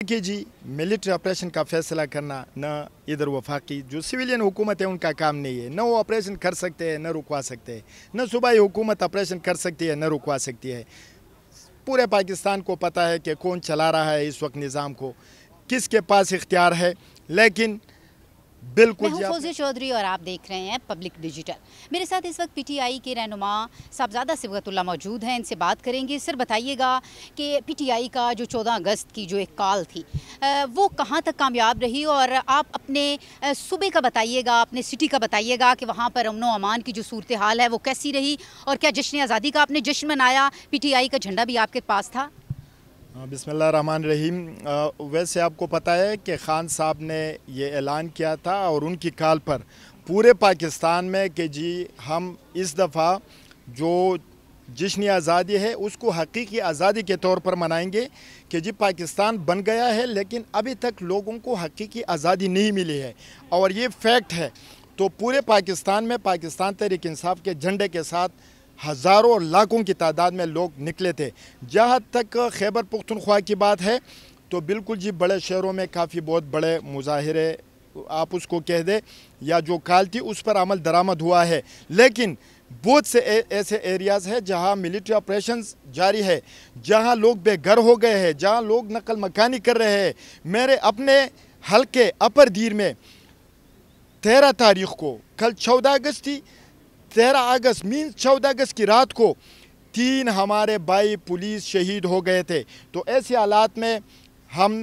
देखिए जी, military operation का फैसला करना न इधर वफाकी जो सिविलियन हुकूमत है उनका काम नहीं है। न वो ऑपरेशन कर सकते हैं, न रुकवा सकते हैं। न सूबाई हुकूमत ऑपरेशन कर सकती है, न रुकवा सकती है। पूरे पाकिस्तान को पता है कि कौन चला रहा है इस वक्त निज़ाम को, किसके पास इख्तियार है। लेकिन बिल्कुल मैं हूं फौजिया चौधरी और आप देख रहे हैं पब्लिक डिजिटल। मेरे साथ इस वक्त पीटीआई के रहनुमा साहबजादा सिबगतुल्लाह मौजूद हैं। इनसे बात करेंगे। सर बताइएगा कि पीटीआई का जो 14 अगस्त की जो एक कॉल थी वो कहां तक कामयाब रही, और आप अपने सूबे का बताइएगा, अपने सिटी का बताइएगा कि वहां पर अमन व अमान की जो सूरत हाल है वो कैसी रही, और क्या जश्न आज़ादी का आपने जश्न मनाया? पीटीआई का झंडा भी आपके पास था? बिस्मिल्लाहिर्रहमानिर्रहीम। वैसे आपको पता है कि खान साहब ने ये ऐलान किया था और उनकी कॉल पर पूरे पाकिस्तान में कि जी हम इस दफ़ा जो जश्न आज़ादी है उसको हकीकी आज़ादी के तौर पर मनाएंगे कि जी पाकिस्तान बन गया है, लेकिन अभी तक लोगों को हकीकी आज़ादी नहीं मिली है और ये फैक्ट है। तो पूरे पाकिस्तान में पाकिस्तान तहरीक इंसाफ के झंडे के साथ हज़ारों और लाखों की तादाद में लोग निकले थे। जहाँ तक खैबर पुख्तनख्वा की बात है तो बिल्कुल जी बड़े शहरों में काफ़ी बहुत बड़े मुजाहिरे आप उसको कह दे या जो कॉल थी उस पर अमल दरामद हुआ है, लेकिन बहुत से ऐसे एरियाज़ हैं जहाँ मिलिट्री ऑपरेशंस जारी है, जहाँ लोग बेघर हो गए हैं, जहाँ लोग नकल मकानी कर रहे हैं। मेरे अपने हल्के अपर दीर में 13 तारीख़ को, कल 14 अगस्त थी, 13 अगस्त मीन 14 अगस्त की रात को 3 हमारे भाई पुलिस शहीद हो गए थे। तो ऐसे हालात में हम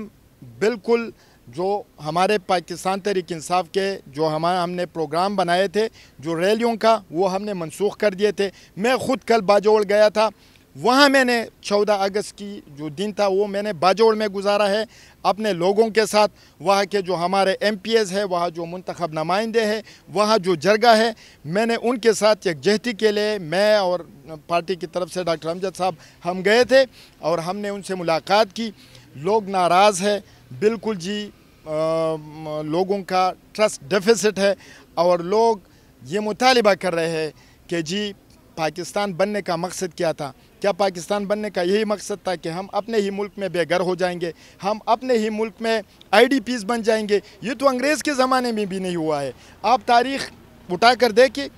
बिल्कुल जो हमारे पाकिस्तान तहरीक इंसाफ के जो हमने प्रोग्राम बनाए थे जो रैलियों का, वो हमने मनसूख कर दिए थे। मैं ख़ुद कल बाजोड़ गया था, वहाँ मैंने 14 अगस्त की जो दिन था वो मैंने बाजोड़ में गुजारा है अपने लोगों के साथ। वहाँ के जो हमारे MPs है, वहाँ जो मुंतखब नुमाइंदे हैं, वहाँ जो जरगा है, मैंने उनके साथ यकजहती के लिए मैं और पार्टी की तरफ से डॉक्टर अमजद साहब हम गए थे और हमने उनसे मुलाकात की। लोग नाराज़ है, बिल्कुल जी लोगों का ट्रस्ट डेफिसिट है और लोग ये मुतालिबा कर रहे हैं कि जी पाकिस्तान बनने का मकसद क्या था? क्या पाकिस्तान बनने का यही मकसद था कि हम अपने ही मुल्क में बेघर हो जाएंगे, हम अपने ही मुल्क में IDPs बन जाएंगे? ये तो अंग्रेज़ के ज़माने में भी नहीं हुआ है। आप तारीख़ उठा कर देखिए,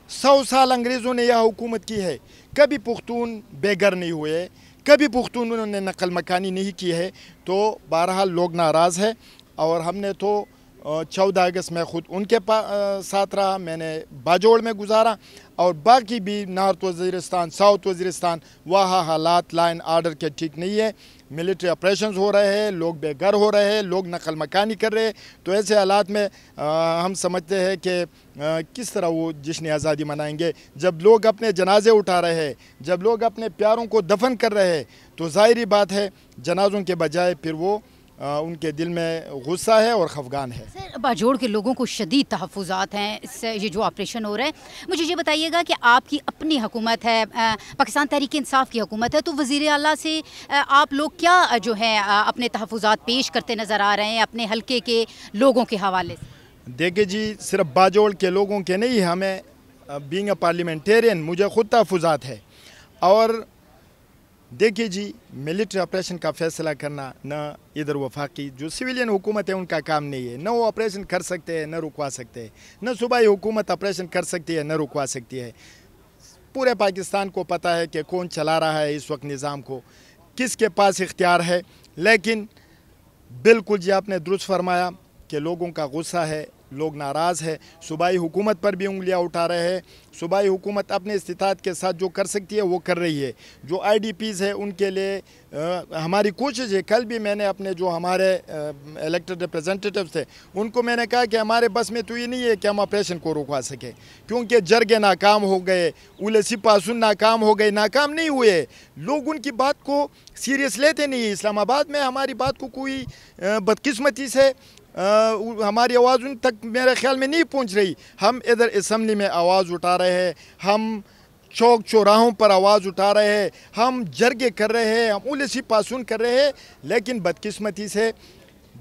100 साल अंग्रेज़ों ने यह हुकूमत की है, कभी पुख्तून बेघर नहीं हुए, कभी पुख्तून उन्होंने नकल मकानी नहीं की है। तो बहरहाल लोग नाराज़ है और हमने तो 14 अगस्त में ख़ुद उनके साथ रहा, मैंने बाजोड़ में गुजारा और बाकी भी नॉर्थ वज़ीरिस्तान, साउथ वज़ीरिस्तान, वहाँ हालात लाइन आर्डर के ठीक नहीं है। मिलिट्री ऑपरेशंस हो रहे हैं, लोग बेघर हो रहे हैं, लोग नकल मकानी कर रहे हैं। तो ऐसे हालात में हम समझते हैं कि किस तरह वो जश्न आज़ादी मनाएंगे जब लोग अपने जनाजे उठा रहे हैं, जब लोग अपने प्यारों को दफन कर रहे हैं। तो ज़ाहिरी बात है जनाजों के बजाय फिर वो उनके दिल में गुस्सा है और खफगान है। सर बाजोड़ के लोगों को शदीद तहफ़्फ़ुज़ात हैं इससे ये जो ऑपरेशन हो रहा है। मुझे ये बताइएगा कि आपकी अपनी हुकूमत है, पाकिस्तान तहरीक इंसाफ की हुकूमत है, तो वज़ीर आला से आप लोग क्या जो है अपने तहफ़्फ़ुज़ात पेश करते नज़र आ रहे हैं अपने हल्के के लोगों के हवाले से? देखिए जी, सिर्फ बाजोड़ के लोगों के नहीं, हमें बीइंग अ पार्लियामेंटेरियन मुझे ख़ुद तहफ़्फ़ुज़ात है। और देखिए जी, मिलिट्री ऑपरेशन का फैसला करना न इधर वफाकी जो सिविलियन हुकूमत है उनका काम नहीं है। न वो ऑपरेशन कर सकते हैं, न रुकवा सकते हैं। न सूबाई हुकूमत ऑपरेशन कर सकती है, न रुकवा सकती है। पूरे पाकिस्तान को पता है कि कौन चला रहा है इस वक्त निज़ाम को, किसके पास इख्तियार है। लेकिन बिल्कुल जी आपने दुरुस्त फरमाया कि लोगों का गुस्सा है, लोग नाराज़ है, सूबाई हुकूमत पर भी उंगलियां उठा रहे हैं। सूबाई हुकूमत अपने इस्तिताअत के साथ जो कर सकती है वो कर रही है। जो IDPs है उनके लिए हमारी कोशिश है। कल भी मैंने अपने जो हमारे इलेक्टेड रिप्रेजेंटेटिव्स थे उनको मैंने कहा कि हमारे बस में तो ये नहीं है कि हम ऑपरेशन को रुकवा सकें, क्योंकि जरगे नाकाम हो गए, उले सिपासुन नाकाम हो गए, नाकाम नहीं हुए। लोग उनकी बात को सीरियस लेते नहीं। इस्लामाबाद में हमारी बात को कोई बदकिस्मती से हमारी आवाज़ उन तक मेरे ख्याल में नहीं पहुंच रही। हम इधर असम्बली में आवाज़ उठा रहे हैं, हम चौक चौराहों पर आवाज़ उठा रहे हैं, हम जरगे कर रहे हैं, हम उलसी पासून कर रहे हैं, लेकिन बदकिस्मती से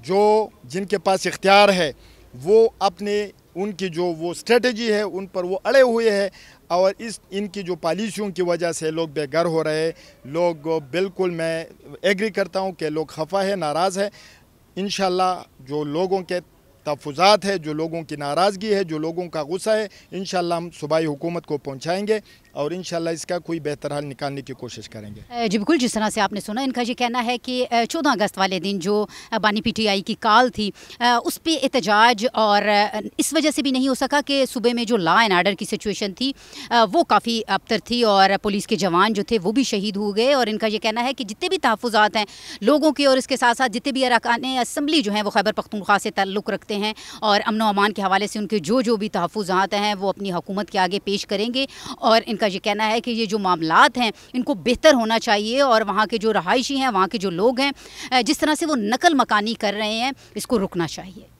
जो जिनके पास इख्तियार है वो अपने उनकी जो वो स्ट्रेटजी है उन पर वो अड़े हुए हैं। اور ان کی جو پالیسیوں کی وجہ سے لوگ بے گھر ہو رہے، لوگ بالکل میں ایگری کرتا ہوں کہ لوگ خفا ہے، ناراض ہے۔ انشاءاللہ جو لوگوں کے تحفظات ہے، جو لوگوں کی ناراضگی ہے، جو لوگوں کا غصہ ہے، انشاءاللہ ہم صوبائی حکومت کو پہنچائیں گے اور انشاءاللہ اس کا کوئی بہتر حل نکالنے کی کوشش کریں گے۔ جی بالکل، جس طرح سے آپ نے سنا، ان کا یہ کہنا ہے کہ 14 اگست والے دن جو بانی پی ٹی آئی کی کال تھی اس پہ احتجاج اور اس وجہ سے بھی نہیں ہو سکا کہ صوبے میں جو لا اینڈ آرڈر کی سچویشن تھی وہ کافی ابتر تھی اور پولیس کے جوان جو تھے وہ بھی شہید ہو گئے، اور ان کا یہ کہنا ہے کہ جتنے بھی تحفظات ہیں لوگوں کے اور اس کے ساتھ ساتھ جتنے بھی ارکان اسمبلی جو ہیں وہ خیبر پختونخوا سے تعلق رکھتے ہیں اور امن و امان کے حوالے سے ان کے جو بھی تحفظات ہیں وہ اپنی حکومت کے آگے پیش کریں گے، اور ان کا یہ کہنا ہے کہ یہ جو معاملات ہیں ان کو بہتر ہونا چاہیے اور وہاں کے جو رہائشی ہیں، وہاں کے جو لوگ ہیں جس طرح سے وہ نقل مکانی کر رہے ہیں اس کو رکنا چاہیے۔